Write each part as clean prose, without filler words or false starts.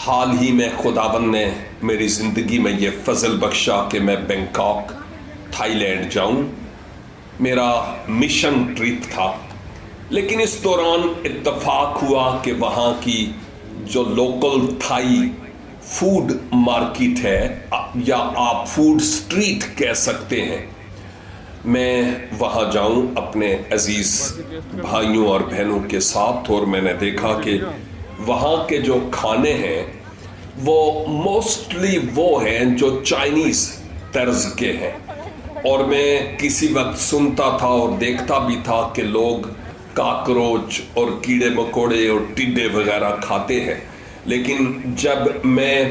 حال ہی میں خداوند نے میری زندگی میں یہ فضل بخشا کہ میں بینکاک تھائی لینڈ جاؤں. میرا مشن ٹرپ تھا، لیکن اس دوران اتفاق ہوا کہ وہاں کی جو لوکل تھائی فوڈ مارکیٹ ہے یا آپ فوڈ سٹریٹ کہہ سکتے ہیں، میں وہاں جاؤں اپنے عزیز بھائیوں اور بہنوں کے ساتھ. اور میں نے دیکھا کہ وہاں کے جو کھانے ہیں وہ موسٹلی وہ ہیں جو چائنیز طرز کے ہیں. اور میں کسی وقت سنتا تھا اور دیکھتا بھی تھا کہ لوگ کاکروچ اور کیڑے مکوڑے اور ٹڈے وغیرہ کھاتے ہیں، لیکن جب میں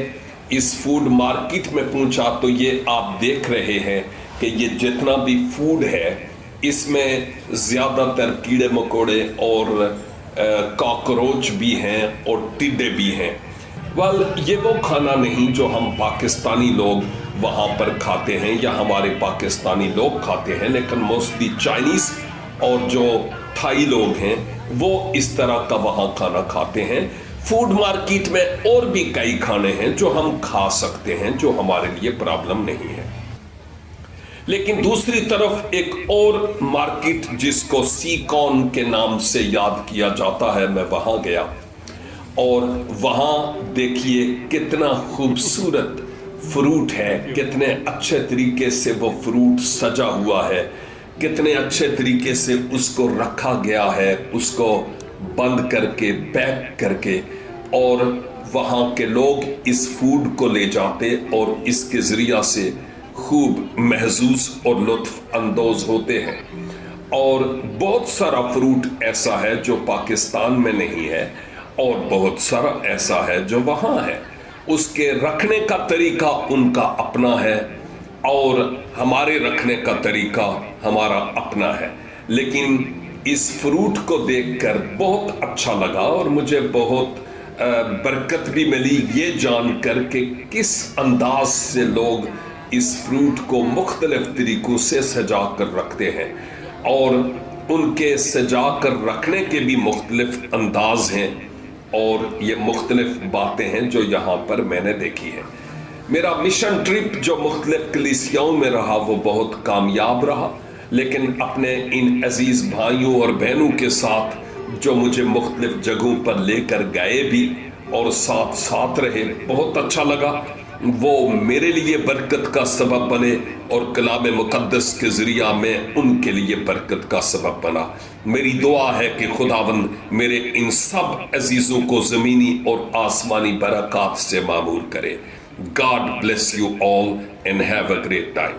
اس فوڈ مارکیٹ میں پہنچا تو یہ آپ دیکھ رہے ہیں کہ یہ جتنا بھی فوڈ ہے اس میں زیادہ تر کیڑے مکوڑے اور کاکروچ بھی ہیں اور ٹڈے بھی ہیں. یہ وہ کھانا نہیں جو ہم پاکستانی لوگ وہاں پر کھاتے ہیں یا ہمارے پاکستانی لوگ کھاتے ہیں، لیکن موسٹلی چائنیز اور جو تھائی لوگ ہیں وہ اس طرح کا وہاں کھانا کھاتے ہیں. فوڈ مارکیٹ میں اور بھی کئی کھانے ہیں جو ہم کھا سکتے ہیں، جو ہمارے لیے پرابلم نہیں ہے. لیکن دوسری طرف ایک اور مارکیٹ جس کو سی کون کے نام سے یاد کیا جاتا ہے، میں وہاں گیا اور وہاں دیکھیے کتنا خوبصورت فروٹ ہے، کتنے اچھے طریقے سے وہ فروٹ سجا ہوا ہے، کتنے اچھے طریقے سے اس کو رکھا گیا ہے، اس کو بند کر کے پیک کر کے. اور وہاں کے لوگ اس فوڈ کو لے جاتے اور اس کے ذریعہ سے خوب محظوظ اور لطف اندوز ہوتے ہیں. اور بہت سارا فروٹ ایسا ہے جو پاکستان میں نہیں ہے اور بہت سارا ایسا ہے جو وہاں ہے. اس کے رکھنے کا طریقہ ان کا اپنا ہے اور ہمارے رکھنے کا طریقہ ہمارا اپنا ہے. لیکن اس فروٹ کو دیکھ کر بہت اچھا لگا اور مجھے بہت برکت بھی ملی یہ جان کر کہ کس انداز سے لوگ اس فروٹ کو مختلف طریقوں سے سجا کر رکھتے ہیں. اور ان کے سجا کر رکھنے کے بھی مختلف انداز ہیں اور یہ مختلف باتیں ہیں جو یہاں پر میں نے دیکھی ہے. میرا مشن ٹرپ جو مختلف کلیسیاؤں میں رہا وہ بہت کامیاب رہا، لیکن اپنے ان عزیز بھائیوں اور بہنوں کے ساتھ جو مجھے مختلف جگہوں پر لے کر گئے بھی اور ساتھ ساتھ رہے، بہت اچھا لگا. وہ میرے لیے برکت کا سبب بنے اور کلام مقدس کے ذریعہ میں ان کے لیے برکت کا سبب بنا. میری دعا ہے کہ خداوند میرے ان سب عزیزوں کو زمینی اور آسمانی برکات سے معمور کرے. God bless you all and have a great time.